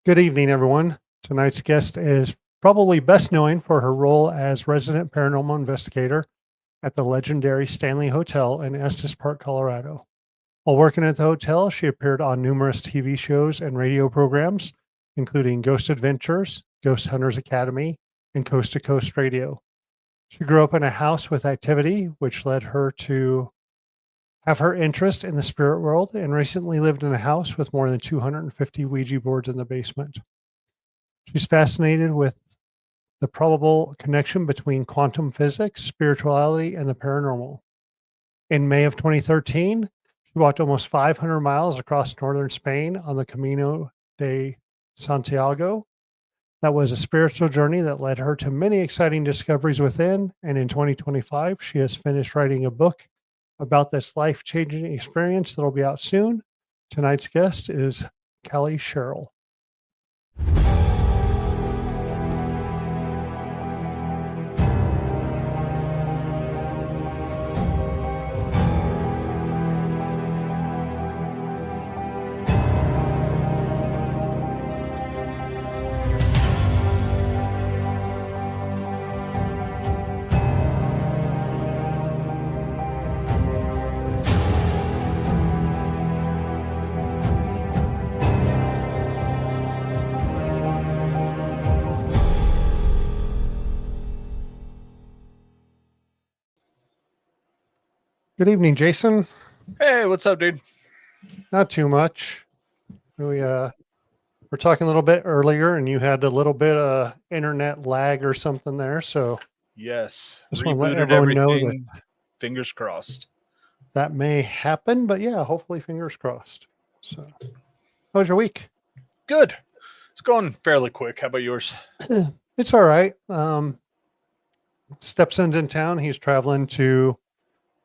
Good evening, everyone. Tonight's guest is probably best known for her role as resident paranormal investigator at the legendary Stanley Hotel in Estes Park, Colorado. While working at the hotel, she appeared on numerous TV shows and radio programs, including Ghost Adventures, Ghost Hunters Academy, and Coast to Coast Radio. She grew up in a house with activity, which led her to have her interest in the spirit world, and recently lived in a house with more than 250 Ouija boards in the basement. She's fascinated with the probable connection between quantum physics, spirituality, and the paranormal. In May of 2013, she walked almost 500 miles across northern Spain on the Camino de Santiago. That was a spiritual journey that led her to many exciting discoveries within. And in 2025, she has finished writing a book about this life-changing experience that'll be out soon. Tonight's guest is Callea Sherrill. Good evening, Jason. Hey, what's up, dude? Not too much. We were talking a little bit earlier, and you had a little bit of internet lag or something there. So yes, just want to let rebooted everyone know that everything. Fingers crossed. that may happen, but yeah, hopefully fingers crossed. So how was your week? Good. It's going fairly quick. How about yours? It's all right. Stepson's in town. He's traveling to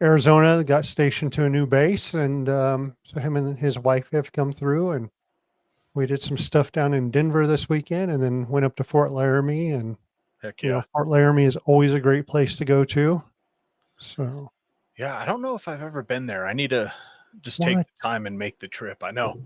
Arizona, got stationed to a new base, and so him and his wife have come through, and we did some stuff down in Denver this weekend, and then went up to Fort Laramie. And Heck you yeah. know, Fort Laramie is always a great place to go to. So Yeah, I don't know if I've ever been there. I need to just take what? the time and make the trip. I know.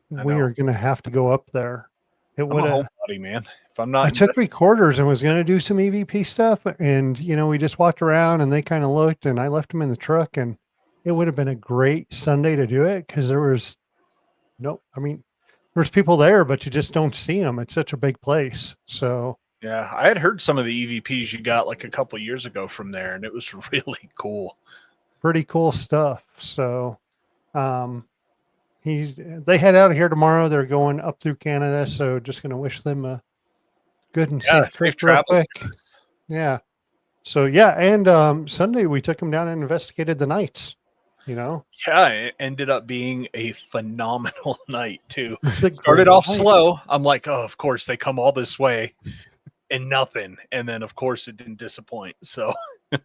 We are going to have to go up there. It I'm would a have. homebody, man. If I'm I not took recorders and was going to do some EVP stuff, and you know, we just walked around and they kind of looked, and I left them in the truck, and it would have been a great Sunday to do it because there was there's people there, but you just don't see them. It's such a big place. So yeah, I had heard some of the EVPs you got like a couple years ago from there, and it was really cool. pretty cool stuff. So they head out of here tomorrow. They're going up through Canada, so just going to wish them a good and safe trip real travels. quick. Yeah. So yeah, and Sunday we took them down and investigated the nights. You know, Yeah, it ended up being a phenomenal night too. It was a Started great off night. slow. I'm like, oh, of course they come all this way and nothing. And then of course it didn't disappoint. So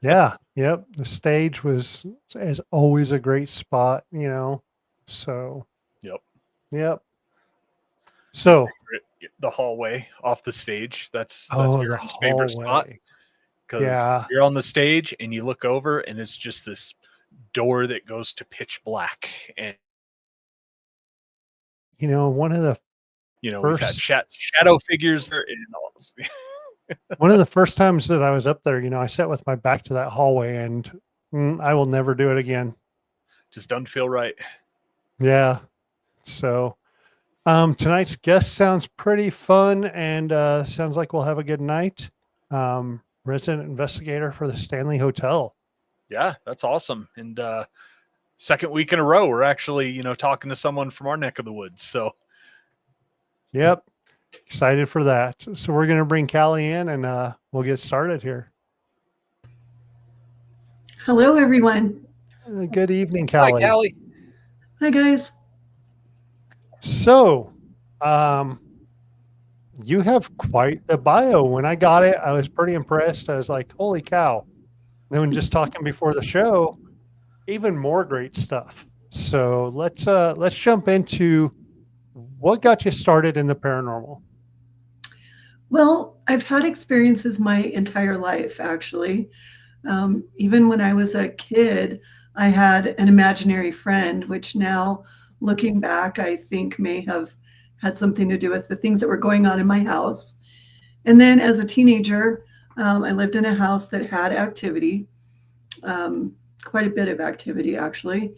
Yeah. Yep. The stage was, as always, a great spot. You know, so yep. yep. So The hallway off the stage. That's the Aaron's favorite spot. hallway. Because Yeah. you're on the stage and you look over and it's just this door that goes to pitch black. And You know, one of the we've had first shadow figures there and all. one of the first times that I was up there, you know, I sat with my back to that hallway, and I will never do it again. Just doesn't feel right. Yeah. So tonight's guest sounds pretty fun, and sounds like we'll have a good night. Resident investigator for the Stanley Hotel. Yeah, that's awesome. And second week in a row, we're actually, talking to someone from our neck of the woods. So Yep. Excited for that. So we're going to bring Callea in, and we'll get started here. Hello, everyone. Good evening, hi, Callea. Callie. Hi, guys. So, you have quite the bio. When I got it, I was pretty impressed. I was like, holy cow. Then when just talking before the show, even more great stuff. So let's jump into what got you started in the paranormal. Well, I've had experiences my entire life, actually. Even when I was a kid, I had an imaginary friend, which now, looking back, I think may have had something to do with the things that were going on in my house. And then as a teenager, I lived in a house that had activity, quite a bit of activity, actually.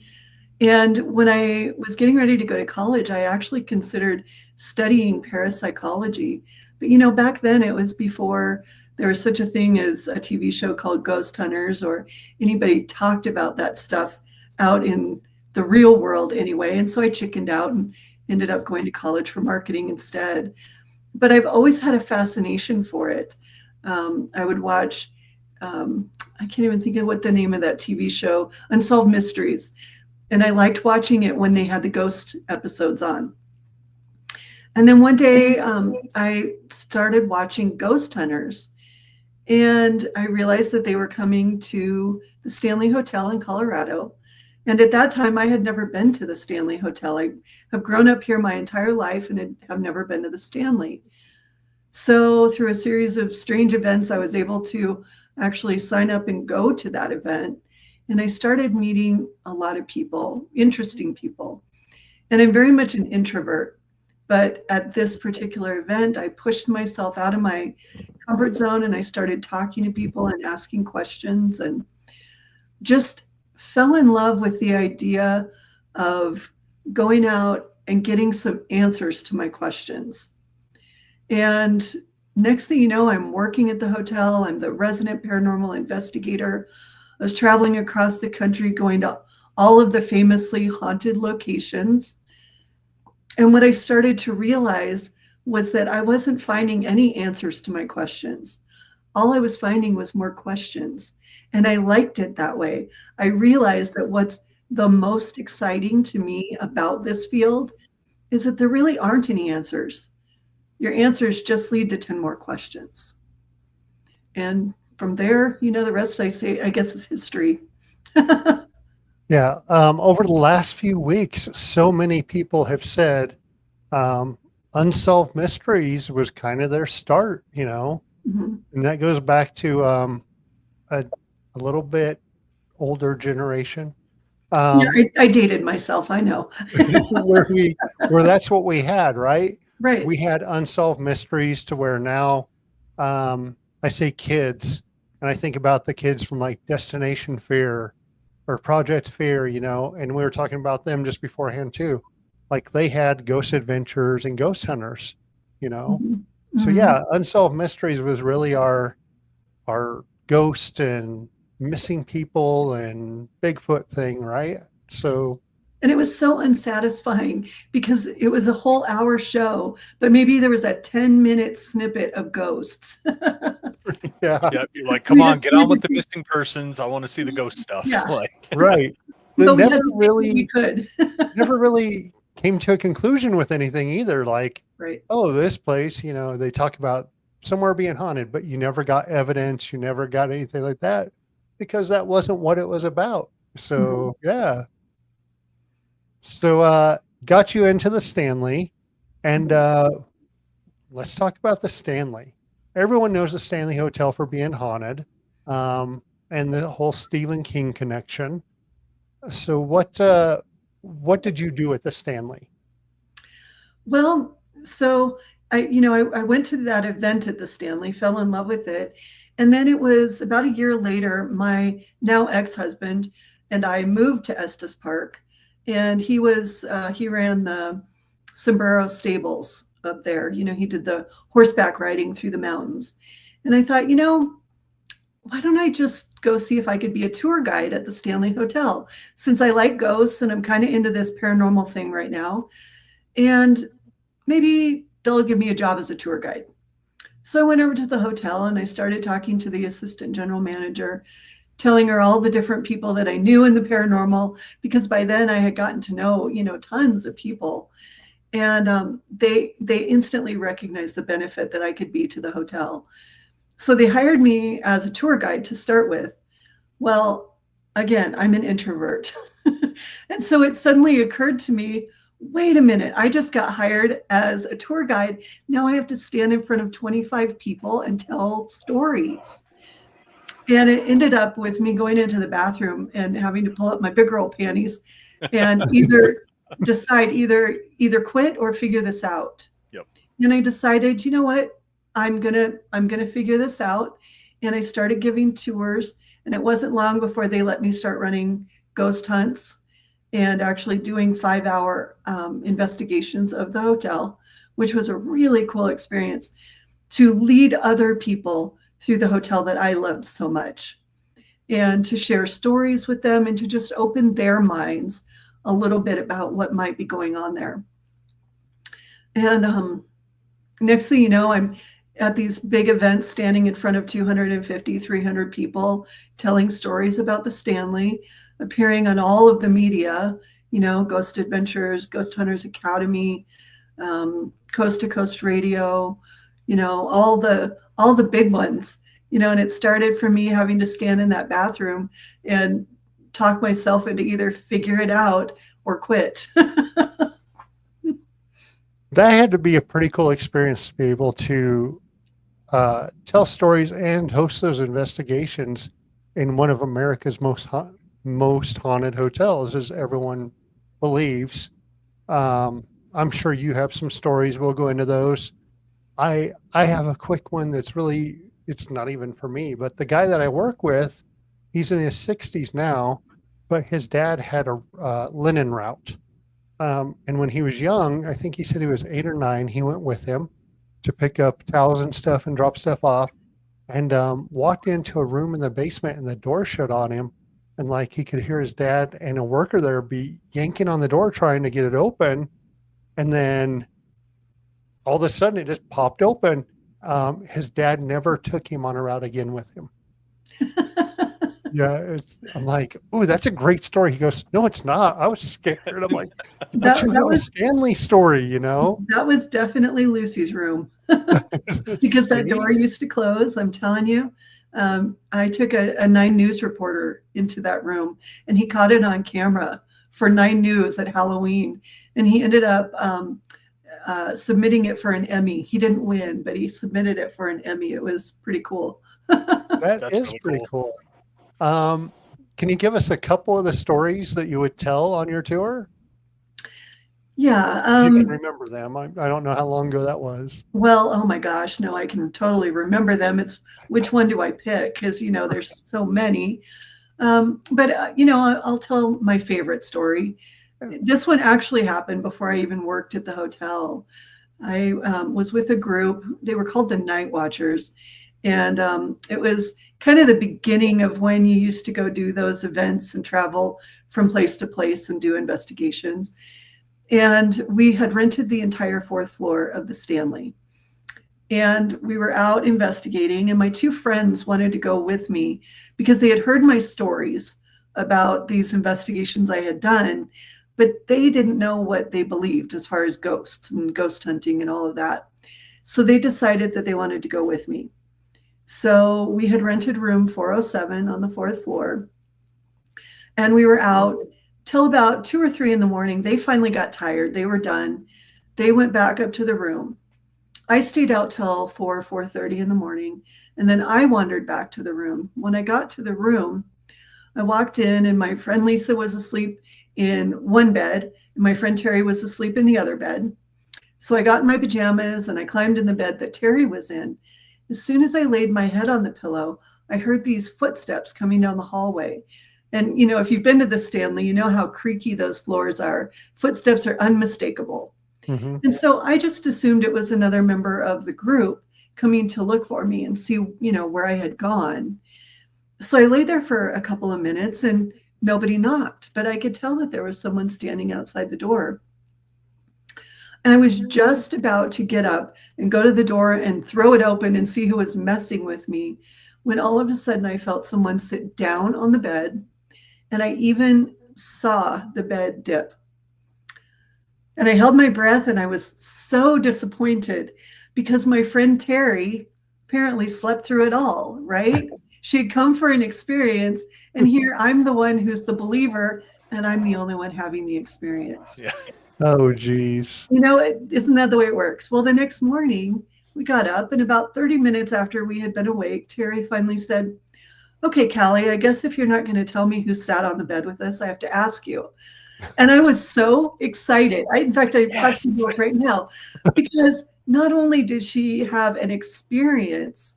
And when I was getting ready to go to college, I actually considered studying parapsychology. But, back then it was before there was such a thing as a TV show called Ghost Hunters, or anybody talked about that stuff out in the real world anyway. And so I chickened out and ended up going to college for marketing instead. But I've always had a fascination for it. I would watch, I can't even think of what the name of that TV show, Unsolved Mysteries. And I liked watching it when they had the ghost episodes on. And then one day I started watching Ghost Hunters, and I realized that they were coming to the Stanley Hotel in Colorado. And at that time, I had never been to the Stanley Hotel. I have grown up here my entire life and have never been to the Stanley. So through a series of strange events, I was able to actually sign up and go to that event. And I started meeting a lot of people, interesting people. And I'm very much an introvert. But at this particular event, I pushed myself out of my comfort zone and I started talking to people and asking questions, and just fell in love with the idea of going out and getting some answers to my questions. And next thing you know, I'm working at the hotel. I'm the resident paranormal investigator. I was traveling across the country, going to all of the famously haunted locations. And what I started to realize was that I wasn't finding any answers to my questions. All I was finding was more questions. And I liked it that way. I realized that what's the most exciting to me about this field is that there really aren't any answers. Your answers just lead to 10 more questions. And from there, the rest I guess is history. Yeah. Over the last few weeks, so many people have said Unsolved Mysteries was kind of their start, Mm-hmm. and that goes back to a little bit older generation. Yeah, I dated myself, I know. where that's what we had, right? Right. We had Unsolved Mysteries to where now I say kids, and I think about the kids from like Destination Fear or Project Fear, and we were talking about them just beforehand too. Like they had Ghost Adventures and Ghost Hunters, Mm-hmm. So yeah, Unsolved Mysteries was really our ghost and missing people and Bigfoot thing, right? So And it was so unsatisfying because it was a whole hour show, but maybe there was a 10-minute snippet of ghosts. yeah, You're like, come on, get on with the missing persons. I want to see the ghost stuff. Yeah. Right. But But we could. never really came to a conclusion with anything either. Like, Right. oh, this place, they talk about somewhere being haunted, but you never got evidence. You never got anything like that because that wasn't what it was about. So, yeah. So, got you into the Stanley, and let's talk about the Stanley. Everyone knows the Stanley Hotel for being haunted, and the whole Stephen King connection. So, what did you do at the Stanley? Well, so I went to that event at the Stanley, fell in love with it. And then it was about a year later, my now ex-husband and I moved to Estes Park, and he ran the Sombrero stables up there. He did the horseback riding through the mountains. And I thought, why don't I just go see if I could be a tour guide at the Stanley Hotel, since I like ghosts and I'm kind of into this paranormal thing right now. And maybe they'll give me a job as a tour guide. So I went over to the hotel and I started talking to the assistant general manager, telling her all the different people that I knew in the paranormal, because by then I had gotten to know, tons of people. And they instantly recognized the benefit that I could be to the hotel. So they hired me as a tour guide to start with. Well, again, I'm an introvert. And so it suddenly occurred to me, wait a minute, I just got hired as a tour guide. Now I have to stand in front of 25 people and tell stories. And it ended up with me going into the bathroom and having to pull up my big girl panties and either decide either quit or figure this out. Yep. And I decided, you know what, I'm gonna figure this out. And I started giving tours, and it wasn't long before they let me start running ghost hunts and actually doing 5-hour investigations of the hotel, which was a really cool experience to lead other people through the hotel that I loved so much, and to share stories with them and to just open their minds a little bit about what might be going on there. And next thing you know, I'm at these big events standing in front of 250, 300 people, telling stories about the Stanley, appearing on all of the media, Ghost Adventures, Ghost Hunters Academy, Coast to Coast Radio, all the big ones, and it started from me having to stand in that bathroom and talk myself into either figure it out or quit. That had to be a pretty cool experience to be able to tell stories and host those investigations in one of America's most haunted hotels, as everyone believes. I'm sure you have some stories. We'll go into those. I have a quick one that's really, it's not even for me, but the guy that I work with, he's in his 60s now, but his dad had a linen route. And when he was young, I think he said he was 8 or 9, he went with him to pick up towels and stuff and drop stuff off, and walked into a room in the basement, and the door shut on him. And like he could hear his dad and a worker there be yanking on the door trying to get it open. And then all of a sudden it just popped open. His dad never took him on a route again with him. Yeah, I'm like, oh, that's a great story. He goes, no, it's not. I was scared. I'm like, that was a Stanley story, That was definitely Lucy's room because that door used to close. I'm telling you. I took a 9 News reporter into that room, and he caught it on camera for 9 News at Halloween, and he ended up submitting it for an Emmy. He didn't win, but he submitted it for an Emmy. It was pretty cool. That's is really pretty cool. Can you give us a couple of the stories that you would tell on your tour? Yeah. You can remember them. I don't know how long ago that was. Well, oh my gosh, no, I can totally remember them. It's which one do I pick? Because, there's so many. But I'll tell my favorite story. This one actually happened before I even worked at the hotel. I was with a group. They were called the Night Watchers. And it was kind of the beginning of when you used to go do those events and travel from place to place and do investigations. And we had rented the entire 4th floor of the Stanley. And we were out investigating, and my 2 friends wanted to go with me because they had heard my stories about these investigations I had done, but they didn't know what they believed as far as ghosts and ghost hunting and all of that. So they decided that they wanted to go with me. So we had rented room 407 on the 4th floor, and we were out till about 2 or 3 in the morning. They finally got tired. They were done. They went back up to the room. I stayed out till 4:30 in the morning, and then I wandered back to the room. When I got to the room, I walked in, and my friend Lisa was asleep in one bed, and my friend Terry was asleep in the other bed. So I got in my pajamas, and I climbed in the bed that Terry was in. As soon as I laid my head on the pillow, I heard these footsteps coming down the hallway. And, if you've been to the Stanley, you know how creaky those floors are. Footsteps are unmistakable. Mm-hmm. And so I just assumed it was another member of the group coming to look for me and see, where I had gone. So I lay there for a couple of minutes and nobody knocked, but I could tell that there was someone standing outside the door. And I was just about to get up and go to the door and throw it open and see who was messing with me, when all of a sudden I felt someone sit down on the bed, and I even saw the bed dip. And I held my breath, and I was so disappointed because my friend Terry apparently slept through it all, right? She had come for an experience, and here I'm the one who's the believer, and I'm the only one having the experience. Yeah. Oh, geez. Isn't that the way it works? Well, the next morning we got up, and about 30 minutes after we had been awake, Terry finally said, "Okay, Callie, I guess if you're not going to tell me who sat on the bed with us, I have to ask you. And I was so excited. In fact, I have Yes. to do it right now, because not only did she have an experience,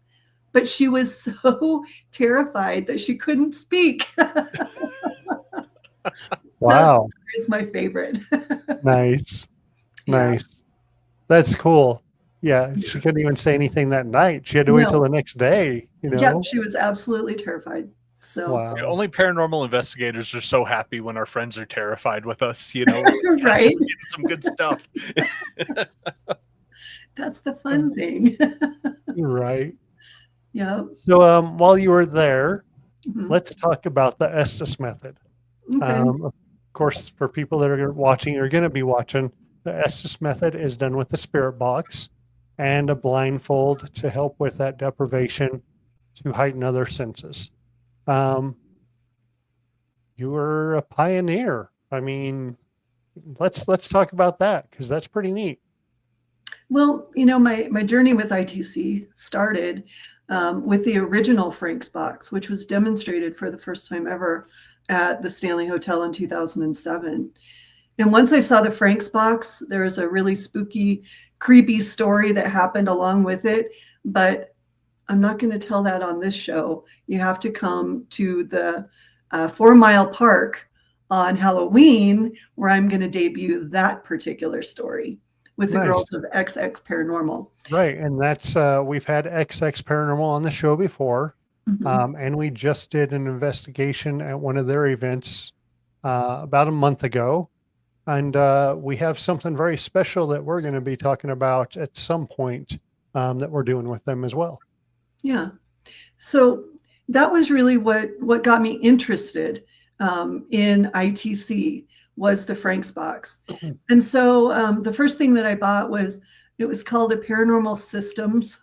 but she was so terrified that she couldn't speak. Wow. It's my favorite. Nice. Yeah. Nice. That's cool. Yeah. She couldn't even say anything that night. She had to wait till No. the next day, Yep, she was absolutely terrified. So, Wow. Only paranormal investigators are so happy when our friends are terrified with us. You know, yes, right? we're getting some good stuff. That's the fun thing. Right. Yep. So while you were there, Mhm. let's talk about the Estes method. Okay. Of course, for people that are watching or going to be watching, the Estes method is done with the spirit box and a blindfold to help with that deprivation to heighten other senses. You were a pioneer. I mean, let's talk about that because that's pretty neat. Well, my journey with ITC started with the original Frank's box, which was demonstrated for the first time ever at the Stanley Hotel in 2007. And once I saw the Frank's box, there was a really spooky, creepy story that happened along with it. But I'm not going to tell that on this show. You have to come to the 4 Mile Park on Halloween, where I'm going to debut that particular story with the Nice. girls of XX Paranormal. Right. And that's, we've had XX Paranormal on the show before. Mhm. And we just did an investigation at one of their events about a month ago. And we have something very special that we're going to be talking about at some point that we're doing with them as well. Yeah. So that was really what got me interested in ITC, was the Frank's box. And so the first thing that I bought it was called a Paranormal Systems,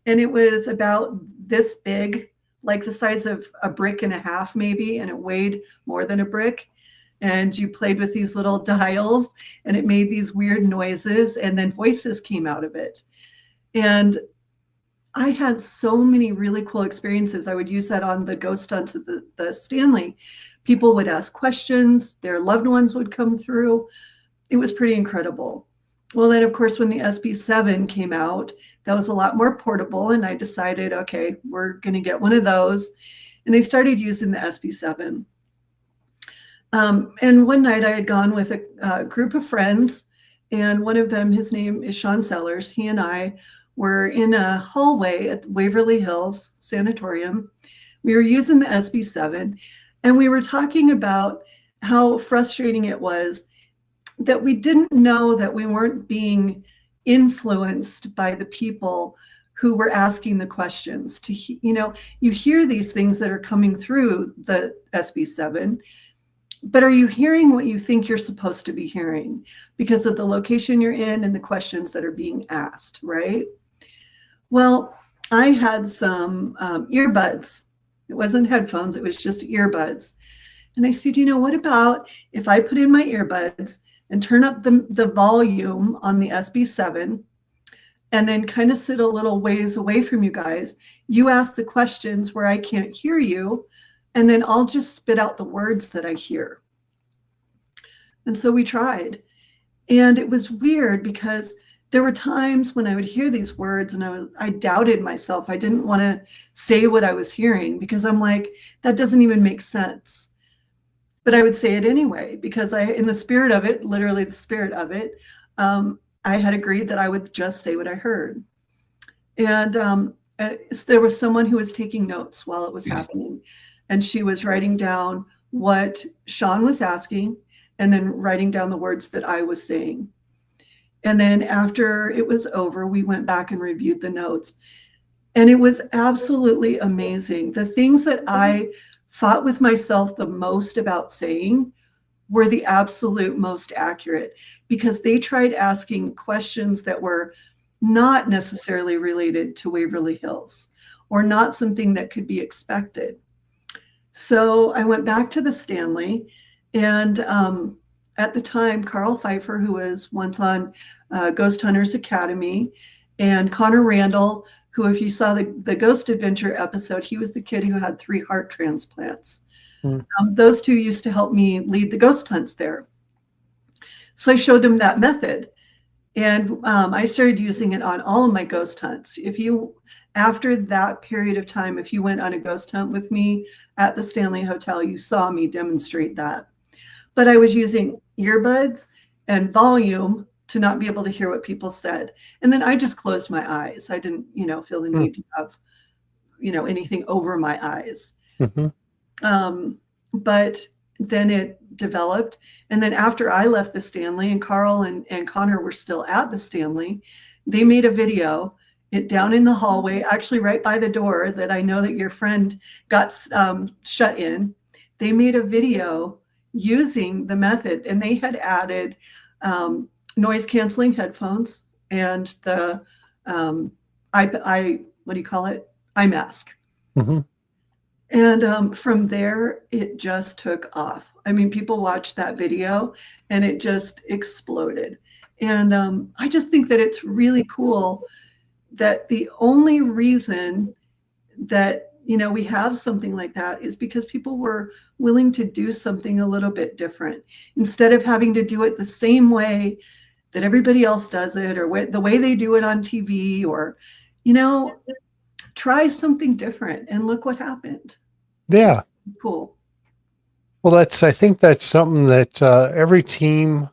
and it was about this big, like the size of a brick and a half maybe, and it weighed more than a brick. And you played with these little dials, and it made these weird noises, and then voices came out of it. And I had so many really cool experiences. I would use that on the ghost hunts at the Stanley. People would ask questions, their loved ones would come through. It was pretty incredible. Well, then, of course, when the SB7 came out, that was a lot more portable. And I decided, okay, we're going to get one of those. And I started using the SB7. And one night I had gone with a group of friends, and one of them, his name is Sean Sellers. He and I were in a hallway at Waverly Hills Sanatorium. We were using the SB7, and we were talking about how frustrating it was that we didn't know that we weren't being influenced by the people who were asking the questions. You hear these things that are coming through the SB7, but are you hearing what you think you're supposed to be hearing because of the location you're in and the questions that are being asked, right? Well, I had some earbuds. It wasn't headphones, it was just earbuds. And I said, what about if I put in my earbuds and turn up the volume on the SB7 and then kind of sit a little ways away from you guys? You ask the questions where I can't hear you, and then I'll just spit out the words that I hear. And so we tried. And it was weird because there were times when I would hear these words and I doubted myself. I didn't want to say what I was hearing because I'm like, that doesn't even make sense. But I would say it anyway because in the spirit of it, literally the spirit of it, I had agreed that I would just say what I heard. And there was someone who was taking notes while it was happening. And she was writing down what Sean was asking and then writing down the words that I was saying. And then after it was over, we went back and reviewed the notes. And it was absolutely amazing. The things that I fought with myself the most about saying were the absolute most accurate because they tried asking questions that were not necessarily related to Waverly Hills or not something that could be expected. So I went back to the Stanley, and at the time, Carl Pfeiffer, who was once on Ghost Hunters Academy, and Connor Randall, who, if you saw the Ghost Adventure episode, he was the kid who had 3 heart transplants. Those two used to help me lead the ghost hunts there. So I showed them that method. And I started using it on all of my ghost hunts. After that period of time, if you went on a ghost hunt with me at the Stanley Hotel, you saw me demonstrate that. But I was using earbuds and volume to not be able to hear what people said. And then I just closed my eyes. I didn't, feel the need to have, anything over my eyes. But then it developed. And then after I left the Stanley, and Carl and Connor were still at the Stanley, they made a video down in the hallway, actually right by the door that I know that your friend got shut in. They made a video using the method, and they had added noise canceling headphones and the eye mask. And from there, it just took off. I mean, people watched that video and it just exploded. And I just think that it's really cool that the only reason that, we have something like that is because people were willing to do something a little bit different instead of having to do it the same way that everybody else does it, or the way they do it on TV, or, try something different, and look what happened. Yeah. It's cool. Well, I think that's something that every team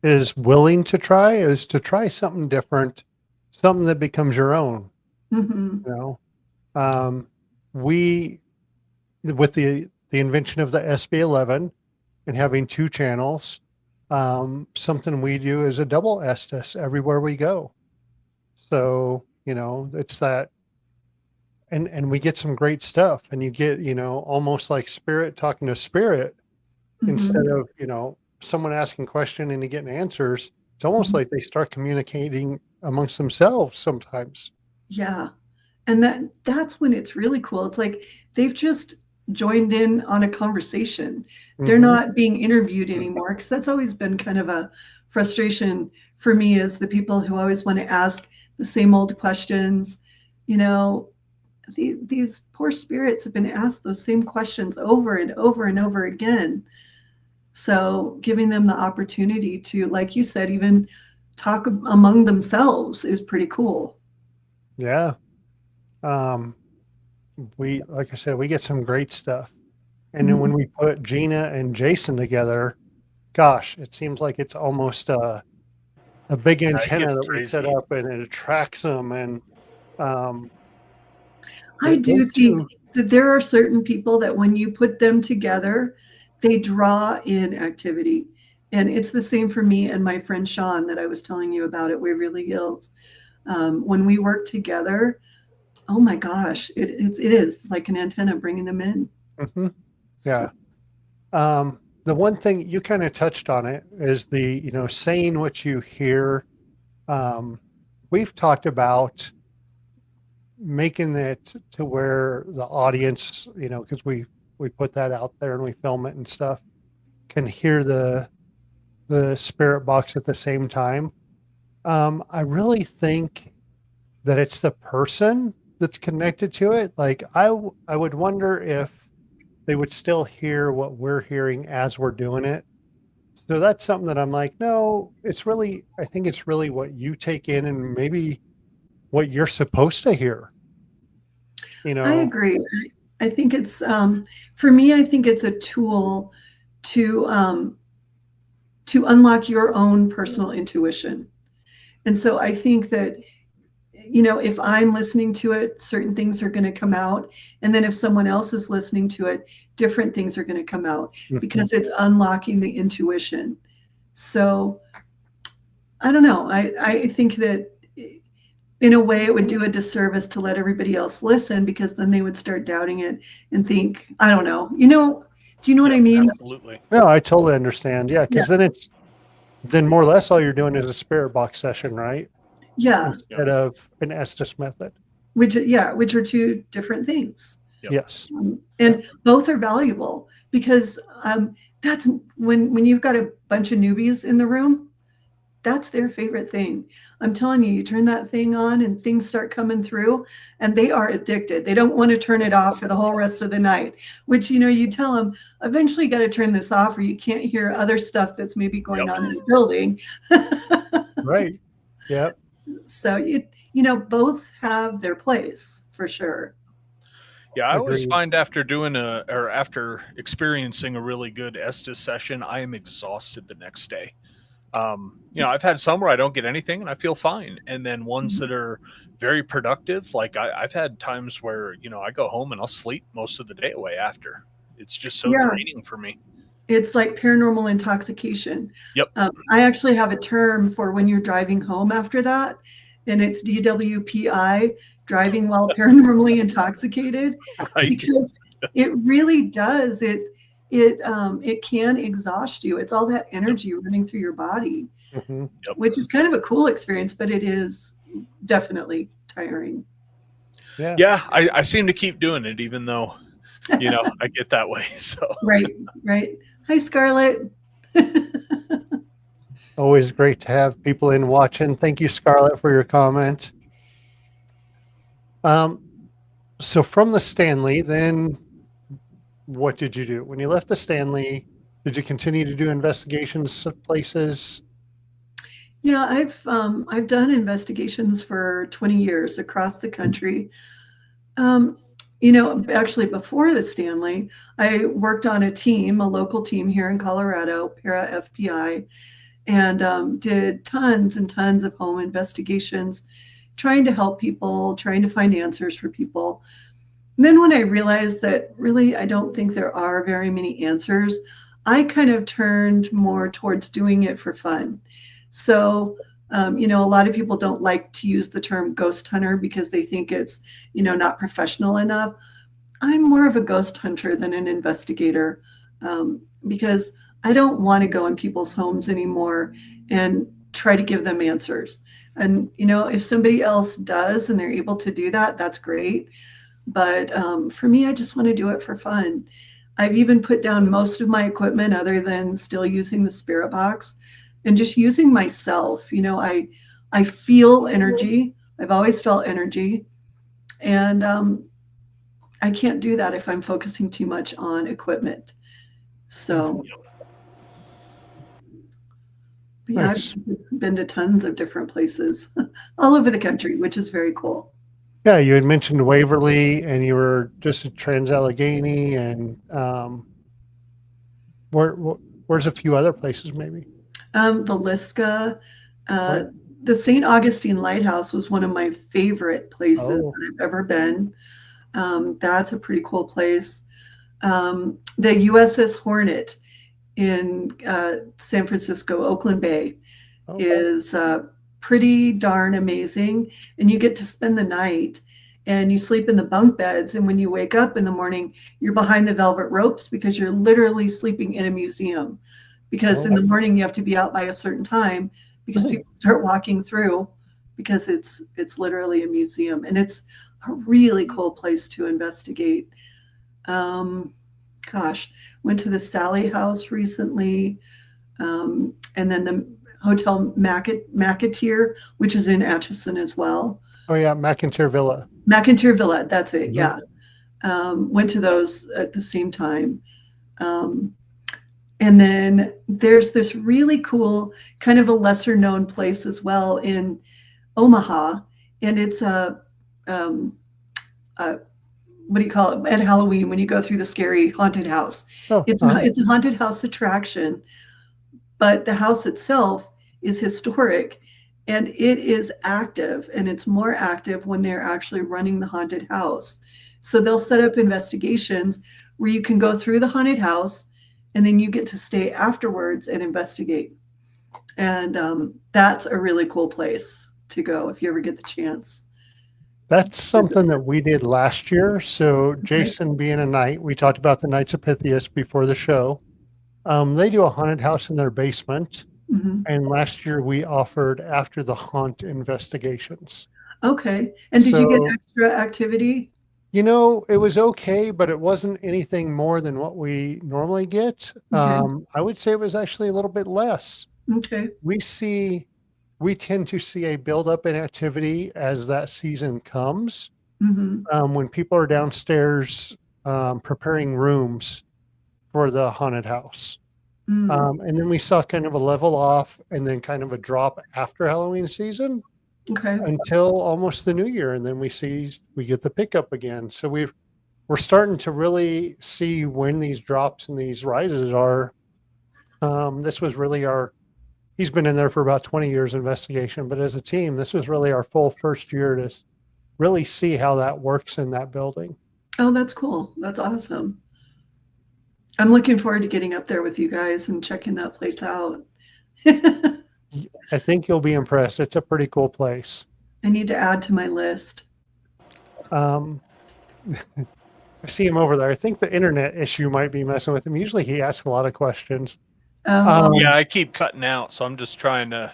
is willing to try, is to try something different, something that becomes your own. We, with the invention of the SB11 and having 2 channels, something we do is a double Estes everywhere we go. So, it's that, and we get some great stuff, and you get, almost like spirit talking to spirit instead of, someone asking question and you getting answers. It's almost like they start communicating amongst themselves sometimes. Yeah. And that's when it's really cool. It's like they've just joined in on a conversation. They're not being interviewed anymore, because that's always been kind of a frustration for me, is the people who always want to ask the same old questions. These poor spirits have been asked those same questions over and over and over again. So giving them the opportunity to, like you said, even talk among themselves is pretty cool. Yeah. Like I said, we get some great stuff. And then when we put Gina and Jason together, gosh, it seems like it's almost a big antenna that we set up, and it attracts them. And I do think that there are certain people that when you put them together, they draw in activity. And it's the same for me and my friend Sean that I was telling you about at Waverly Hills. When we work together, oh my gosh, it is like an antenna bringing them in. Yeah. So. The one thing you kind of touched on it is the, saying what you hear. We've talked about making it to where the audience, because we put that out there and we film it and stuff, can hear the spirit box at the same time. I really think that it's the person that's connected to it. Like I would wonder if they would still hear what we're hearing as we're doing it. So that's something that I'm like, no, I think it's really what you take in and maybe what you're supposed to hear. I agree. I think it's, for me, I think it's a tool to unlock your own personal intuition. And so I think that, if I'm listening to it, certain things are going to come out. And then if someone else is listening to it, different things are going to come out, because it's unlocking the intuition. So I don't know. I think that in a way it would do a disservice to let everybody else listen, because then they would start doubting it and think, I don't know, do you know what I mean? Absolutely. No, I totally understand. Yeah. Cause then more or less all you're doing is a spirit box session, right? Yeah. Instead of an Estes method. Which are 2 different things. Yes. And both are valuable, because that's when you've got a bunch of newbies in the room, that's their favorite thing. I'm telling you, you turn that thing on and things start coming through, and they are addicted. They don't want to turn it off for the whole rest of the night, which, you tell them, eventually you got to turn this off or you can't hear other stuff that's maybe going on in the building. Right. Yep. So, both have their place for sure. Yeah, I always Agreed. find after experiencing a really good Estes session, I am exhausted the next day. I've had some where I don't get anything and I feel fine, and then ones that are very productive. Like I've had times where I go home and I'll sleep most of the day away after. It's just so Yeah. draining for me. It's like paranormal intoxication. Yep. I actually have a term for when you're driving home after that, and it's DWPI, driving while paranormally intoxicated, Right. because it really does. It can exhaust you. It's all that energy running through your body, Mhm. Yep. which is kind of a cool experience, but it is definitely tiring. Yeah. Yeah, I seem to keep doing it, even though I get that way. So Right. Hi, Scarlett. Always great to have people in watching. Thank you, Scarlett, for your comment. So from the Stanley, then what did you do? When you left the Stanley, did you continue to do investigations of places? Yeah, I've done investigations for 20 years across the country. Actually before the Stanley, I worked on a local team here in Colorado, Para FPI, and did tons and tons of home investigations, trying to help people, trying to find answers for people. And then when I realized that really I don't think there are very many answers, I kind of turned more towards doing it for fun. So, a lot of people don't like to use the term ghost hunter because they think it's, not professional enough. I'm more of a ghost hunter than an investigator, because I don't want to go in people's homes anymore and try to give them answers. And, if somebody else does and they're able to do that, that's great. But for me, I just want to do it for fun. I've even put down most of my equipment other than still using the spirit box and just using myself. I feel energy. I've always felt energy. And I can't do that if I'm focusing too much on equipment. So, yeah, Nice. I've been to tons of different places all over the country, which is very cool. Yeah, you had mentioned Waverly, and you were just at Trans-Allegheny, and where's a few other places maybe? Villisca, Right. the St. Augustine Lighthouse was one of my favorite places Oh. that I've ever been. That's a pretty cool place. The USS Hornet in San Francisco, Oakland Bay, Oh. is pretty darn amazing. And you get to spend the night and you sleep in the bunk beds. And when you wake up in the morning, you're behind the velvet ropes because you're literally sleeping in a museum. Because in the morning you have to be out by a certain time because people start walking through, because it's literally a museum, and it's a really cool place to investigate. Went to the Sally House recently, and then the Hotel McAteer, which is in Atchison as well. Oh yeah, McIntyre Villa. McIntyre Villa, that's it. Mhm. Yeah, went to those at the same time. And then there's this really cool, kind of a lesser known place as well in Omaha, and it's what do you call it, at Halloween when you go through the scary haunted house. Oh, It's a haunted house attraction, but the house itself is historic, and it is active, and it's more active when they're actually running the haunted house. So they'll set up investigations where you can go through the haunted house, and then you get to stay afterwards and investigate. And that's a really cool place to go if you ever get the chance. That's something that we did last year. So Jason being a knight, we talked about the Knights of Pythias before the show. They do a haunted house in their basement. Mhm. And last year we offered after the haunt investigations. Okay. And did you So- get extra activity? It was okay, but it wasn't anything more than what we normally get. Okay. I would say it was actually a little bit less. Okay. We see we tend to see a buildup in activity as that season comes. When people are downstairs preparing rooms for the haunted house. And then we saw kind of a level off and then kind of a drop after Halloween season until almost the new year. And then we get the pickup again. So we're starting to really see when these drops and these rises are. This was really he's been in there for about 20 years investigation, but as a team, this was really our full first year to really see how that works in that building. Oh, that's cool. That's awesome. I'm looking forward to getting up there with you guys and checking that place out. I think you'll be impressed. It's a pretty cool place. I need to add to my list. I see him over there. I think the internet issue might be messing with him. Usually he asks a lot of questions. Yeah, I keep cutting out, so I'm just trying to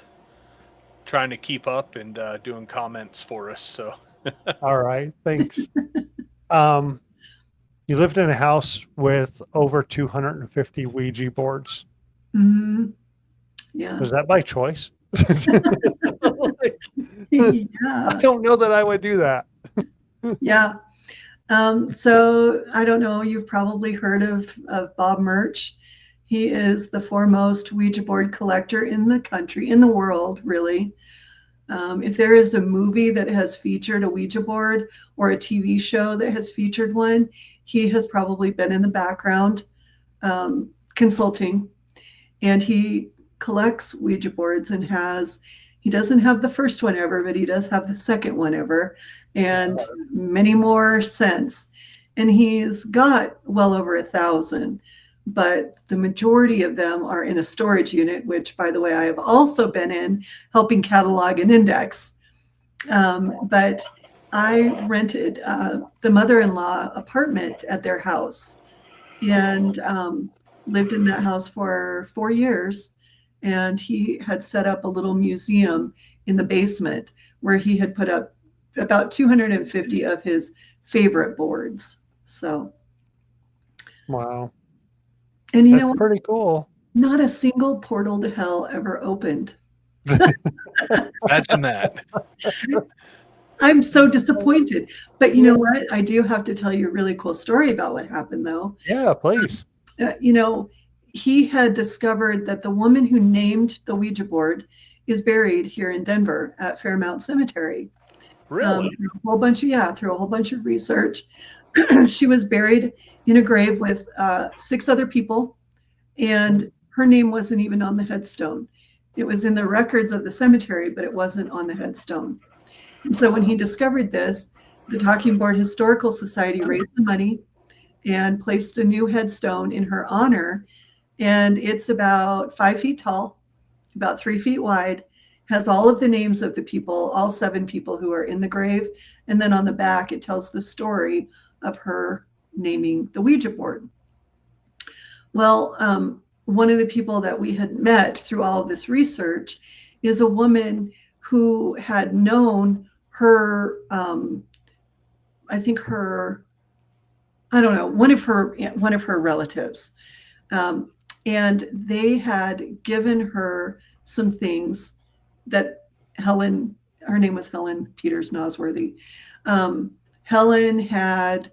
keep up and doing comments for us. So. All right, thanks. You lived in a house with over 250 Ouija boards. Yeah. Was that by choice? Yeah. I don't know that I would do that. Yeah. So I don't know. You've probably heard of Bob Murch. He is the foremost Ouija board collector in the country, in the world, really. If there is a movie that has featured a Ouija board or a TV show that has featured one, he has probably been in the background consulting. And he collects Ouija boards and he doesn't have the first one ever, but he does have the second one ever and many more since. And he's got well over 1,000. But the majority of them are in a storage unit, which, by the way, I have also been in helping catalog and index. But I rented the mother-in-law apartment at their house and lived in that house for 4 years. And he had set up a little museum in the basement where he had put up about 250 of his favorite boards. So. Wow. And you That's know, pretty cool. Not a single portal to hell ever opened. Imagine that. I'm so disappointed. But you know what? I do have to tell you a really cool story about what happened, though. Yeah, please. He had discovered that the woman who named the Ouija board is buried here in Denver at Fairmount Cemetery. Really? Through a whole bunch of research. She was buried in a grave with 6 other people, and her name wasn't even on the headstone. It was in the records of the cemetery, but it wasn't on the headstone. And so when he discovered this, the Talking Board Historical Society raised the money and placed a new headstone in her honor. And it's about 5 feet tall, about 3 feet wide, has all of the names of the people, all 7 people who are in the grave. And then on the back, it tells the story of her naming the Ouija board. Well, one of the people that we had met through all of this research is a woman who had known her, one of her relatives. And they had given her some things that her name was Helen Peters Nosworthy. Helen had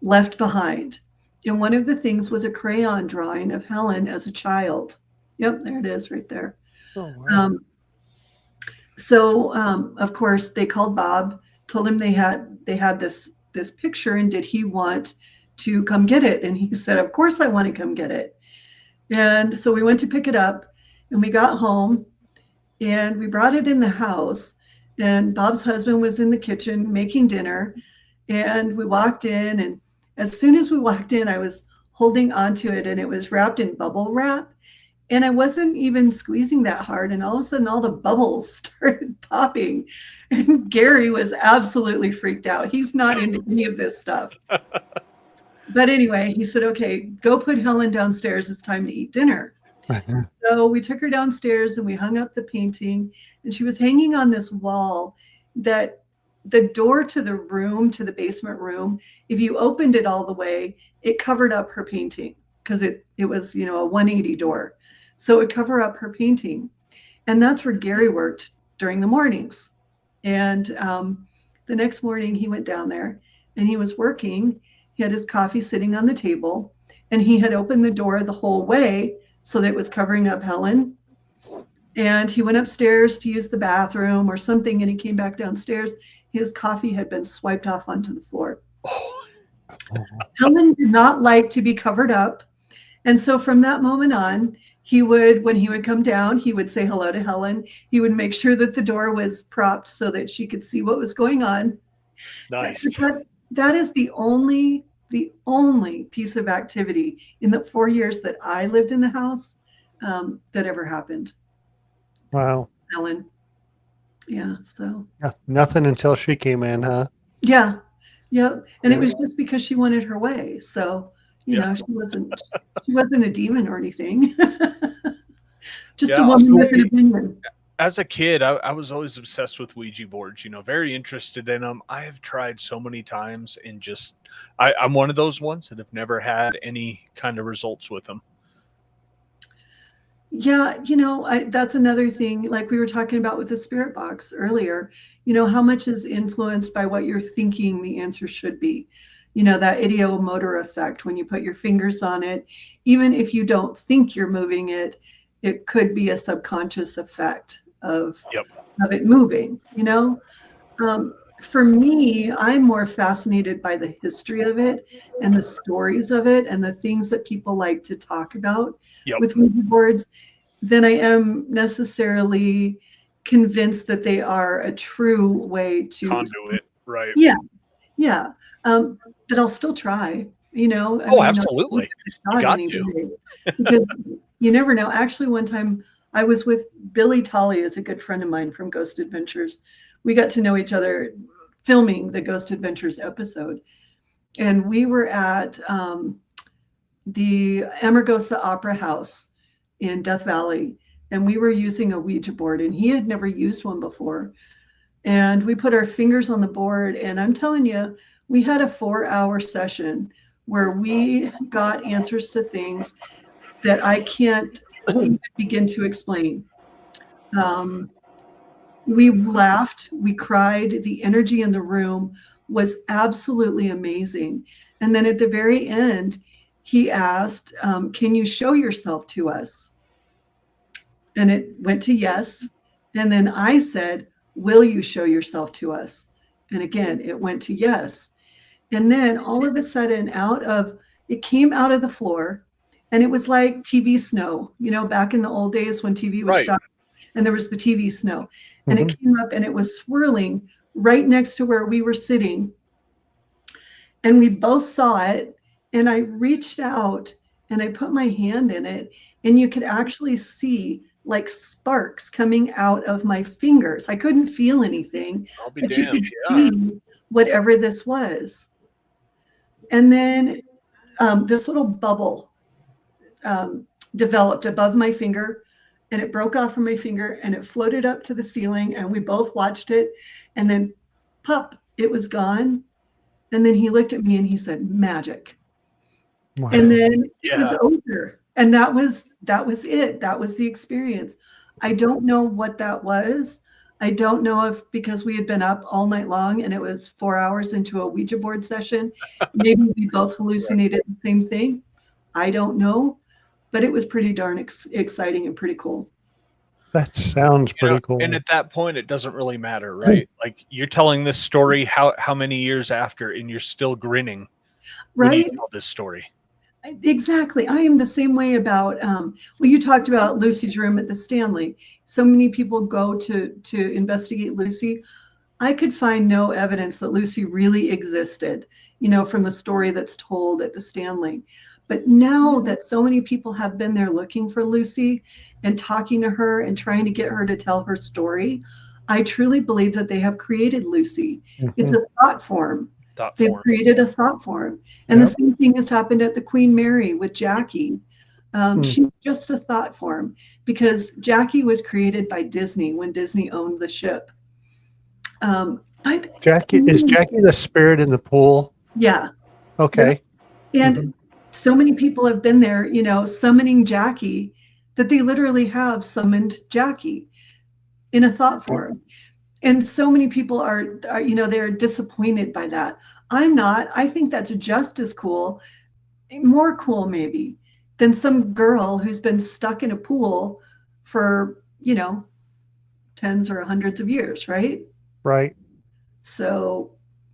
left behind. And one of the things was a crayon drawing of Helen as a child. Yep, there it is right there. Oh, wow. So of course, they called Bob, told him they had this picture, and did he want to come get it? And he said, of course I want to come get it. And so we went to pick it up, and we got home, and we brought it in the house, and Bob's husband was in the kitchen making dinner, and we walked in, and as soon as we walked in, I was holding onto it, and it was wrapped in bubble wrap, and I wasn't even squeezing that hard, and all of a sudden all the bubbles started popping, and Gary was absolutely freaked out. He's not into any of this stuff. But anyway, he said, okay, go put Helen downstairs. It's time to eat dinner. So we took her downstairs and we hung up the painting, and she was hanging on this wall that the door to the room, to the basement room, if you opened it all the way, it covered up her painting because it was, a 180 door. So it covered up her painting. And that's where Gary worked during the mornings. And the next morning he went down there and he was working. He had his coffee sitting on the table and he had opened the door the whole way so that it was covering up Helen. And he went upstairs to use the bathroom or something, and he came back downstairs. His coffee had been swiped off onto the floor. Helen did not like to be covered up. And so from that moment on, when he would come down, he would say hello to Helen. He would make sure that the door was propped so that she could see what was going on. Nice. That is the only piece of activity in the 4 years that I lived in the house that ever happened. Wow. Helen. Yeah. So. Yeah, nothing until she came in, huh? Yeah. Yep. And it was just because she wanted her way. So, you know, she wasn't a demon or anything. Just a woman with an opinion. As a kid, I was always obsessed with Ouija boards, very interested in them. I have tried so many times and just, I'm one of those ones that have never had any kind of results with them. Yeah, that's another thing, like we were talking about with the spirit box earlier, how much is influenced by what you're thinking the answer should be. That ideomotor effect, when you put your fingers on it, even if you don't think you're moving it, it could be a subconscious effect of it moving, For me, I'm more fascinated by the history of it and the stories of it and the things that people like to talk about with Ouija boards than I am necessarily convinced that they are a true way to conduit, right? Yeah. But I'll still try, Absolutely. You got to. Because you never know. Actually, one time I was with Billy Tolley, is a good friend of mine from Ghost Adventures. We got to know each other filming the Ghost Adventures episode. And we were at the Amargosa Opera House in Death Valley. And we were using a Ouija board, and he had never used one before. And we put our fingers on the board, and I'm telling you, we had a 4-hour session where we got answers to things that I can't even begin to explain. We laughed, we cried, the energy in the room was absolutely amazing. And then at the very end, he asked, can you show yourself to us? And it went to yes. And then I said, will you show yourself to us? And again, it went to yes. And then all of a sudden it came out of the floor, and it was like TV snow, back in the old days when TV would stop and there was the TV snow. And it came up and it was swirling right next to where we were sitting. And we both saw it. And I reached out and I put my hand in it, and you could actually see like sparks coming out of my fingers. I couldn't feel anything, but you could see whatever this was. And then this little bubble developed above my finger, and it broke off from my finger and it floated up to the ceiling, and we both watched it, and then pop, it was gone. And then he looked at me and he said, magic. Wow. And then it was over. And that was it. That was the experience. I don't know what that was. I don't know if because we had been up all night long and it was 4 hours into a Ouija board session, maybe we both hallucinated the same thing. I don't know, but it was pretty darn exciting and pretty cool. That sounds pretty cool. And at that point, it doesn't really matter, right? Like you're telling this story how many years after, and you're still grinning, right? When you tell this story. Exactly. I am the same way about, you talked about Lucy's room at the Stanley. So many people go to investigate Lucy. I could find no evidence that Lucy really existed, from the story that's told at the Stanley. But now that so many people have been there looking for Lucy and talking to her and trying to get her to tell her story, I truly believe that they have created Lucy. It's a thought form. They've created a thought form. And the same thing has happened at the Queen Mary with Jackie. She's just a thought form because Jackie was created by Disney when Disney owned the ship. Is Jackie the spirit in the pool? Yeah. Okay. And so many people have been there, summoning Jackie, that they literally have summoned Jackie. in a thought form. And so many people are, they're disappointed by that. I'm not. I think that's just as cool, more cool maybe, than some girl who's been stuck in a pool for, tens or hundreds of years, right? Right. So,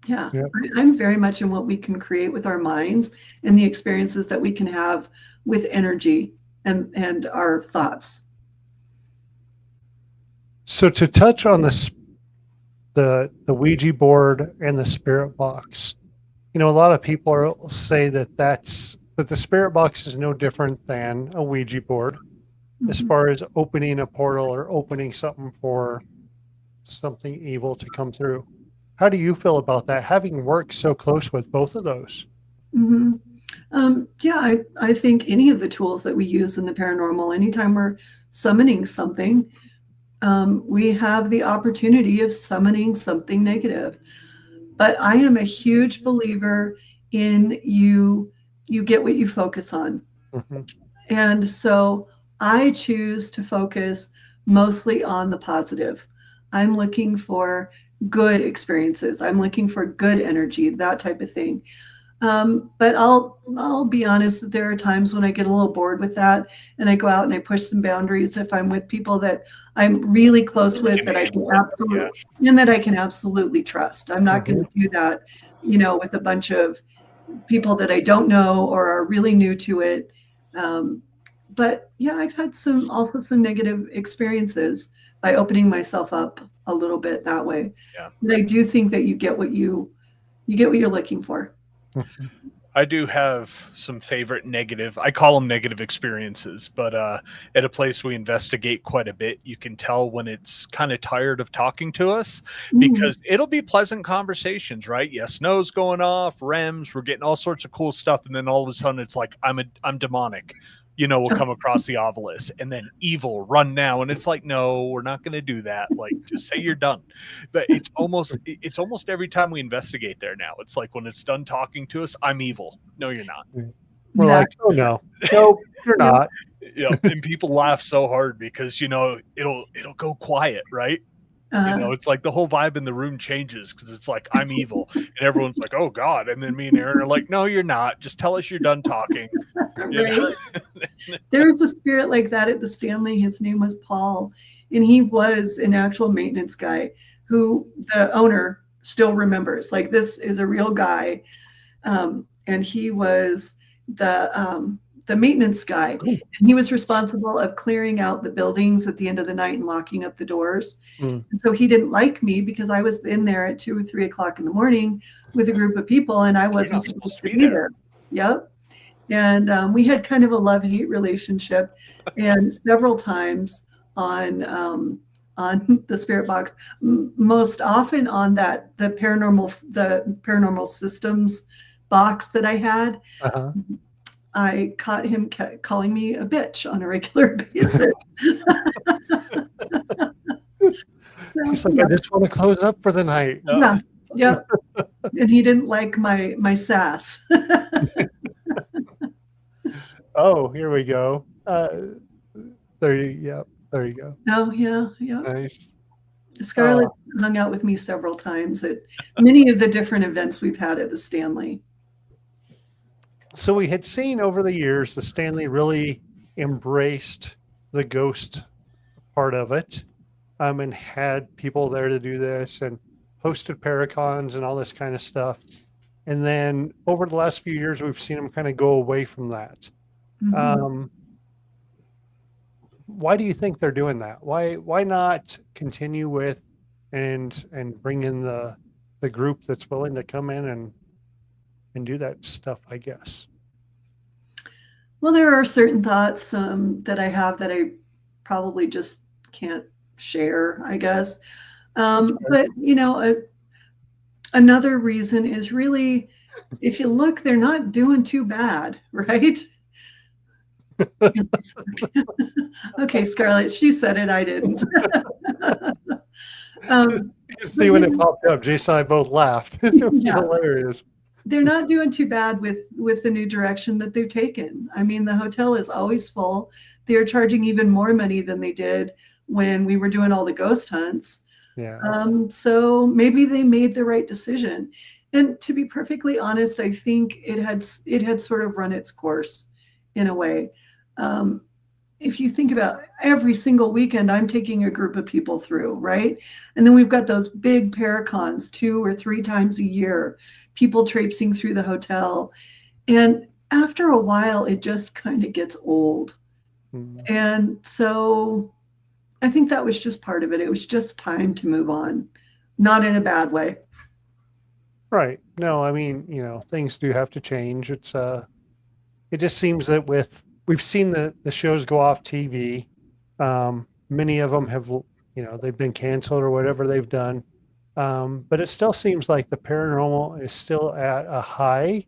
yeah, Yep. I'm very much in what we can create with our minds and the experiences that we can have with energy and our thoughts. So to touch on this, the Ouija board and the spirit box, a lot of people say that the spirit box is no different than a Ouija board as far as opening a portal or opening something for something evil to come through. How do you feel about that, having worked so close with both of those? Yeah, I think any of the tools that we use in the paranormal, anytime we're summoning something, we have the opportunity of summoning something negative. But I am a huge believer in you get what you focus on. And so I choose to focus mostly on the positive. I'm looking for good experiences. I'm looking for good energy, that type of thing. But I'll be honest that there are times when I get a little bored with that, and I go out and I push some boundaries if I'm with people that I'm really close with, that I can absolutely and that I can absolutely trust. I'm not going to do that, with a bunch of people that I don't know or are really new to it. But yeah, I've had some negative experiences by opening myself up a little bit that way. Yeah. But I do think that you get what you're looking for. I do have some favorite I call them negative experiences, but at a place we investigate quite a bit, you can tell when it's kind of tired of talking to us, because it'll be pleasant conversations, right? Yes, no's going off, REMs, we're getting all sorts of cool stuff, and then all of a sudden it's like, I'm demonic. We'll come across the obelisk, and then evil, run now. And it's like, no, we're not going to do that. Like, just say you're done. But it's almost every time we investigate there now. It's like, when it's done talking to us, I'm evil. No, you're not. We're like, oh no, you're not. And people laugh so hard because, it'll go quiet, right? It's like the whole vibe in the room changes because it's like, I'm evil, and everyone's like, oh God. And then me and Aaron are like, no, you're not. Just tell us you're done talking. Right. There was a spirit like that at the Stanley. His name was Paul, and he was an actual maintenance guy who the owner still remembers. Like, this is a real guy, and he was the maintenance guy, and he was responsible of clearing out the buildings at the end of the night and locking up the doors. And so he didn't like me because I was in there at 2 or 3 o'clock in the morning with a group of people, and I wasn't supposed to be there. Yep. And we had kind of a love-hate relationship, and several times on the spirit box, most often on the paranormal systems box that I had. I caught him calling me a bitch on a regular basis. He's like, I just want to close up for the night. Yeah. And he didn't like my sass. Oh, here we go. There you go. Oh, yeah. Nice. Scarlett hung out with me several times at many of the different events we've had at the Stanley. So we had seen over the years the Stanley really embraced the ghost part of it, and had people there to do this and hosted Paracons and all this kind of stuff. And then over the last few years, we've seen them kind of go away from that. Why do you think they're doing that? Why not continue with and bring in the group that's willing to come in and do that stuff, I guess? Well, there are certain thoughts that I have that I probably just can't share, I guess. But another reason is really, if you look, they're not doing too bad, right? Okay, Scarlett, she said it, I didn't. You can see when it popped up, Jason and I both laughed. It was hilarious. They're not doing too bad with the new direction that they've taken. I mean, the hotel is always full. They're charging even more money than they did when we were doing all the ghost hunts. Yeah. So maybe they made the right decision. And to be perfectly honest, I think it had sort of run its course in a way. If you think about every single weekend, I'm taking a group of people through, right? And then we've got those big paracons 2 or 3 times a year, people traipsing through the hotel. And after a while, it just kind of gets old. And so I think that was just part of it. It was just time to move on, not in a bad way. Right. No, I mean, things do have to change. It just seems that we've seen the shows go off TV. Many of them have, they've been canceled or whatever they've done. But it still seems like the paranormal is still at a high.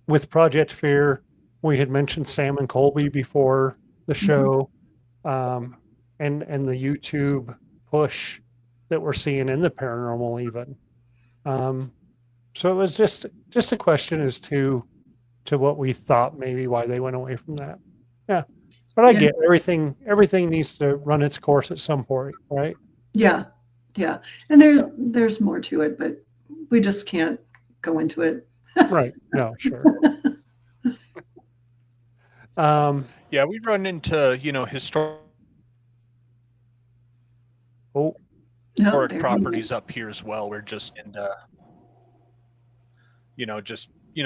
With Project Fear, we had mentioned Sam and Colby before the show, and the YouTube push that we're seeing in the paranormal even. So it was just a question as to what we thought maybe why they went away from that. Yeah. But I get everything needs to run its course at some point, right? Yeah. Yeah. And there's more to it, but we just can't go into it. Right. No, sure. Yeah, we run into, historic properties up here as well. We're just into,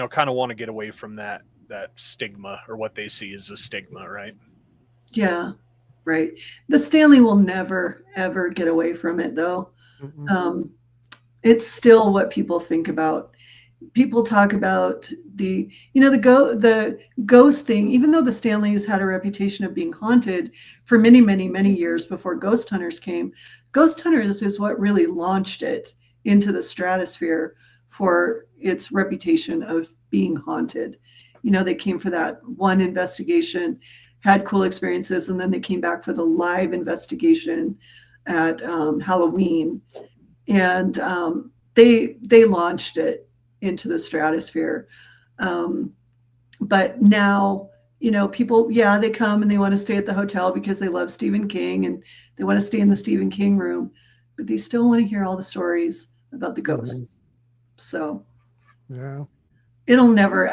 kind of want to get away from that stigma, or what they see as a stigma, right? Yeah, right. The Stanley will never, ever get away from it, though. It's still what people think about. People talk about the ghost thing, even though the Stanleys had a reputation of being haunted for many, many, many years before ghost hunters came. Ghost hunters is what really launched it into the stratosphere for its reputation of being haunted. They came for that one investigation, had cool experiences, and then they came back for the live investigation at Halloween, and they launched it into the stratosphere. But now, people, they come and they want to stay at the hotel because they love Stephen King and they want to stay in the Stephen King room, but they still want to hear all the stories about the ghosts. So yeah, it will never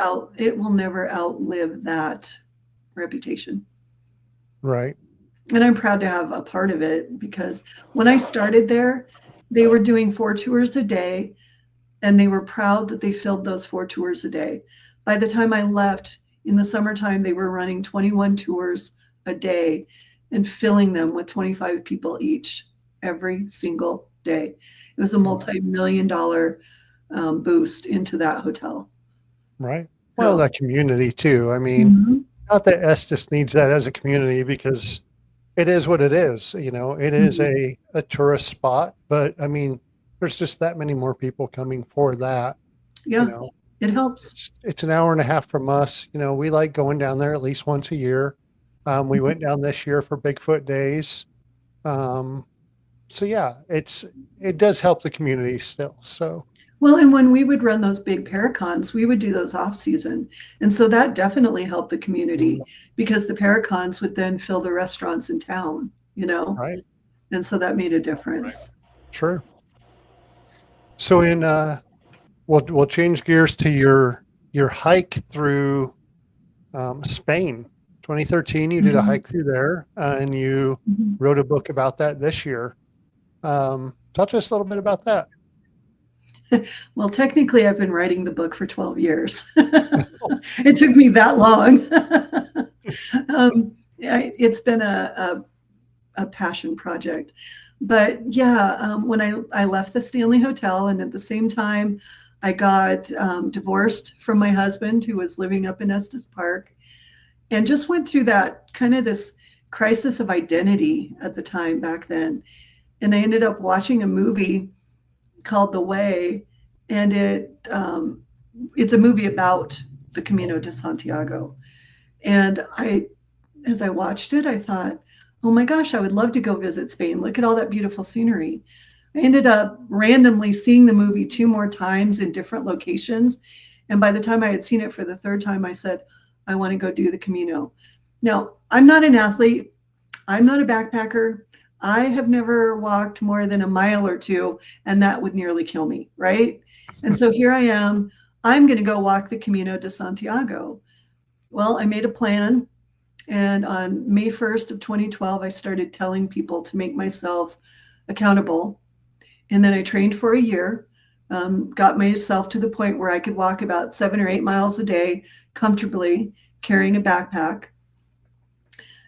outlive that reputation. Right. And I'm proud to have a part of it, because when I started there, they were doing 4 tours a day, and they were proud that they filled those 4 tours a day. By the time I left in the summertime, they were running 21 tours a day and filling them with 25 people each every single day. It was a multi-million-dollar boost into that hotel. Right. Well, that community too. I mean, not that Estes needs that as a community, because it is what it is. It is a tourist spot, but I mean, there's just that many more people coming for that. Yeah, it helps. It's an hour and a half from us. We like going down there at least once a year. We went down this year for Bigfoot days. So yeah, it does help the community still. So. Well, and when we would run those big paracons, we would do those off season. And so that definitely helped the community, because the paracons would then fill the restaurants in town, Right. And so that made a difference. Right. Sure. So we'll change gears to your hike through Spain. 2013, you did a hike through there, and you wrote a book about that this year. Talk to us a little bit about that. Well, technically, I've been writing the book for 12 years. It took me that long. It's been a passion project. But yeah, when I left the Stanley Hotel, and at the same time, I got divorced from my husband, who was living up in Estes Park, and just went through that kind of this crisis of identity at the time back then. And I ended up watching a movie called The Way, and it's a movie about the Camino de Santiago. And as I watched it, I thought, oh my gosh, I would love to go visit Spain. Look at all that beautiful scenery. I ended up randomly seeing the movie 2 more times in different locations. And by the time I had seen it for the 3rd time, I said, I want to go do the Camino. Now, I'm not an athlete. I'm not a backpacker. I have never walked more than a mile or two, and that would nearly kill me, right? And so here I am. I'm going to go walk the Camino de Santiago. Well, I made a plan, and on May 1st of 2012, I started telling people to make myself accountable. And then I trained for a year, got myself to the point where I could walk about 7 or 8 miles a day comfortably, carrying a backpack.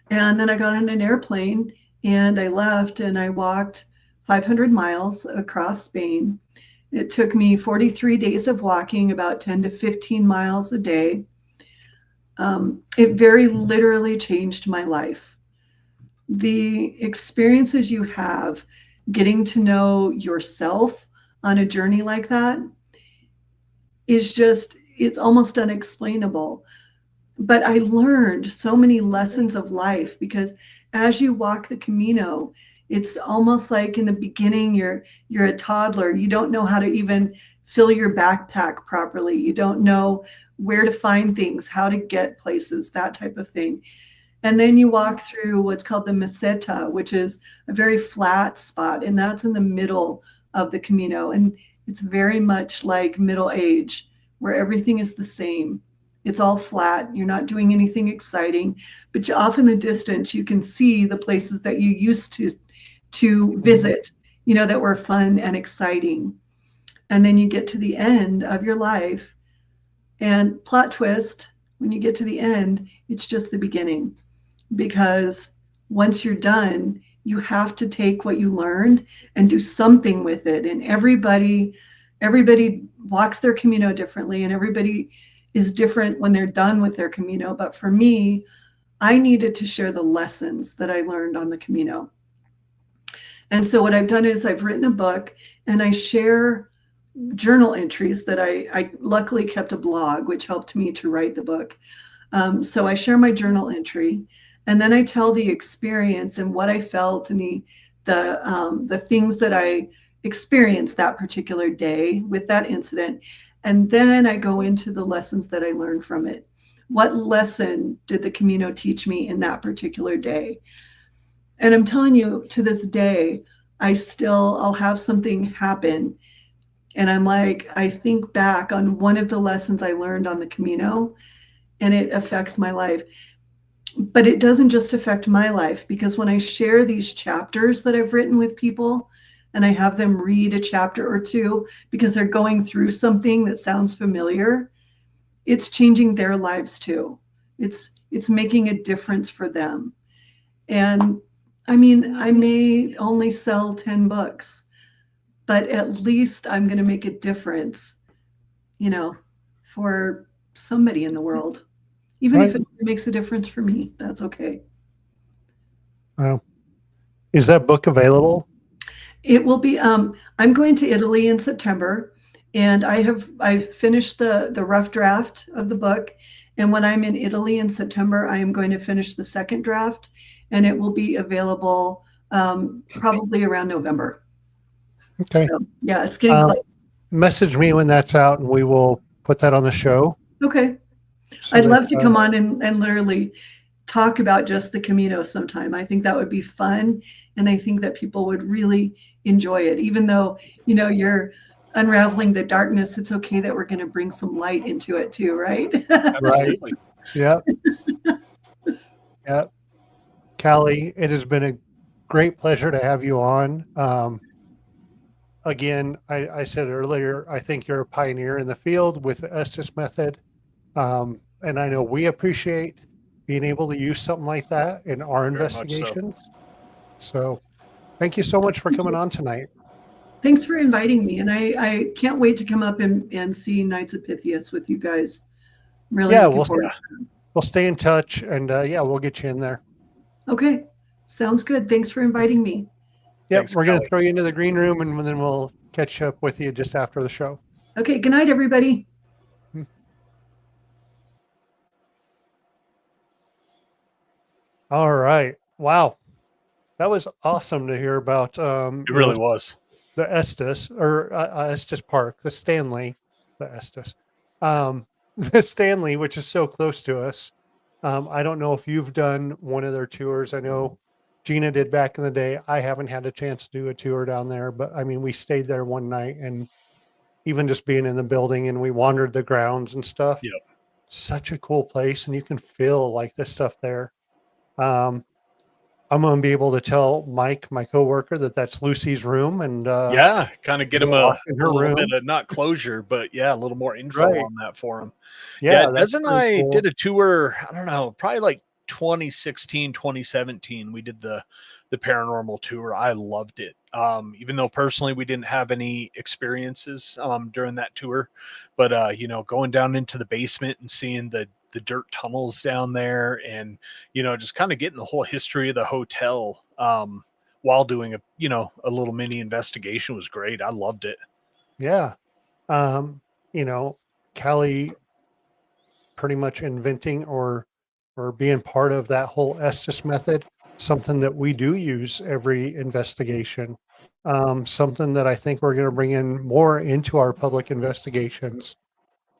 And then I got on an airplane and I left and I walked 500 miles across Spain. It took me 43 days of walking, about 10 to 15 miles a day. It very literally changed my life. The experiences you have getting to know yourself on a journey like that is just, it's almost unexplainable. But I learned so many lessons of life because as you walk the Camino, it's almost like in the beginning, you're a toddler. You don't know how to even fill your backpack properly. You don't know where to find things, how to get places, that type of thing. And then you walk through what's called the Meseta, which is a very flat spot, and that's in the middle of the Camino. And it's very much like middle age, where everything is the same. It's all flat. You're not doing anything exciting, but off in the distance, you can see the places that you used to visit, you know, that were fun and exciting. And then you get to the end of your life, and plot twist, when you get to the end, it's just the beginning. Because once you're done, you have to take what you learned and do something with it. And everybody walks their Camino differently, and everybody is different when they're done with their Camino. But for me, I needed to share the lessons that I learned on the Camino. And so what I've done is I've written a book and I share journal entries that I luckily kept a blog, which helped me to write the book. So I share my journal entry, and then I tell the experience and what I felt and the things that I experienced that particular day with that incident. And then I go into the lessons that I learned from it. What lesson did the Camino teach me in that particular day? And I'm telling you, to this day, I'll have something happen. And I'm like, I think back on one of the lessons I learned on the Camino, and it affects my life. But it doesn't just affect my life, because when I share these chapters that I've written with people, and I have them read a chapter or two because they're going through something that sounds familiar, it's changing their lives too. It's making a difference for them. And I mean, I may only sell 10 books, but at least I'm going to make a difference, you know, for somebody in the world. Even if it makes a difference for me, that's okay. Wow. Is that book available? It will be. I'm going to Italy in September, and I finished the rough draft of the book. And when I'm in Italy in September, I am going to finish the second draft, and it will be available probably around November. Okay. So, yeah, it's getting close. Message me when that's out, and we will put that on the show. Okay. So I'd love to come on and literally talk about just the Camino sometime. I think that would be fun. And I think that people would really enjoy it. Even though, you know, you're unraveling the darkness, it's okay that we're going to bring some light into it too, right? Right. Yep. Yep. Callie, it has been a great pleasure to have you on. Again, I said earlier, I think you're a pioneer in the field with the Estes method. And I know we appreciate being able to use something like that in our investigations. So thank you so much for coming on tonight. Thanks for inviting me. And I can't wait to come up and see Knights of Pythias with you guys. Really? Yeah, we'll stay in touch, and yeah, we'll get you in there. Okay. Sounds good. Thanks for inviting me. Yep, Thanks, we're going to Callie. throw you into the green room, and then we'll catch up with you just after the show. Okay. Good night, everybody. All right. Wow. That was awesome to hear about. It really was. The Estes, or Estes Park, the Stanley, the Estes, the Stanley, which is so close to us. I don't know if you've done one of their tours. I know Gina did back in the day. I haven't had a chance to do a tour down there, but I mean, we stayed there one night, and even just being in the building, and we wandered the grounds and stuff. Yep. Such a cool place, and you can feel like the stuff there. I'm going to be able to tell Mike, my coworker, that that's Lucy's room, and Yeah, kind of get him walk a in her little room. bit of not closure, but yeah, a little more info Right. on that for him. Yeah, Yeah, that's Des and pretty I cool. did a tour, I don't know, probably like 2016, 2017. We did the paranormal tour. I loved it. Even though personally we didn't have any experiences during that tour, but you know, going down into the basement and seeing the dirt tunnels down there, and you know, just kind of getting the whole history of the hotel while doing a little mini investigation was great. I loved it. Yeah. You know, Callie pretty much inventing or being part of that whole Estes method, something that we do use every investigation. Something that I think we're going to bring in more into our public investigations,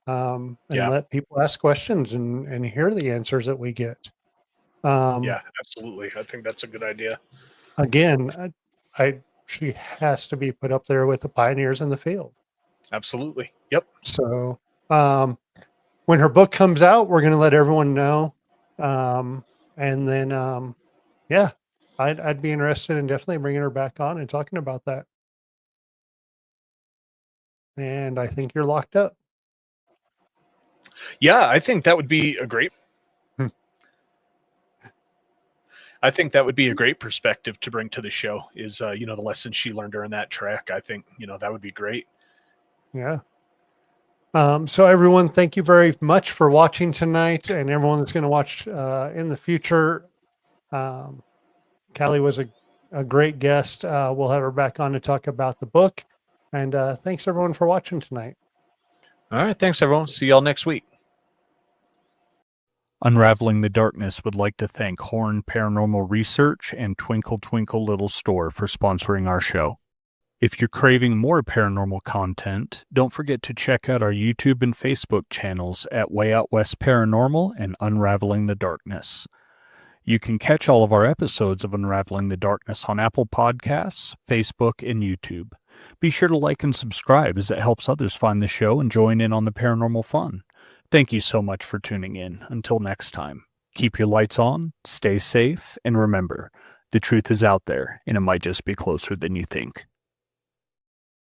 and Yeah. let people ask questions and hear the answers that we get. Yeah, absolutely. I think that's a good idea. Again, she has to be put up there with the pioneers in the field. Absolutely. Yep. So, when her book comes out, we're going to let everyone know. And then, yeah, I'd be interested in definitely bringing her back on and talking about that. And I think you're locked up. Yeah, I think that would be a great. Hmm. I think that would be a great perspective to bring to the show. Is you know, the lessons she learned during that trek. I think that would be great. Yeah. So everyone, thank you very much for watching tonight, and everyone that's going to watch in the future. Callie was a great guest. We'll have her back on to talk about the book. And thanks everyone for watching tonight. All right, thanks everyone. See y'all next week. Unraveling the Darkness would like to thank Horn Paranormal Research and Twinkle Twinkle Little Store for sponsoring our show. If you're craving more paranormal content, don't forget to check out our YouTube and Facebook channels at Way Out West Paranormal and Unraveling the Darkness. You can catch all of our episodes of Unraveling the Darkness on Apple Podcasts, Facebook, and YouTube. Be sure to like and subscribe, as it helps others find the show and join in on the paranormal fun. Thank you so much for tuning in. Until next time, keep your lights on, stay safe, and remember, the truth is out there, and it might just be closer than you think.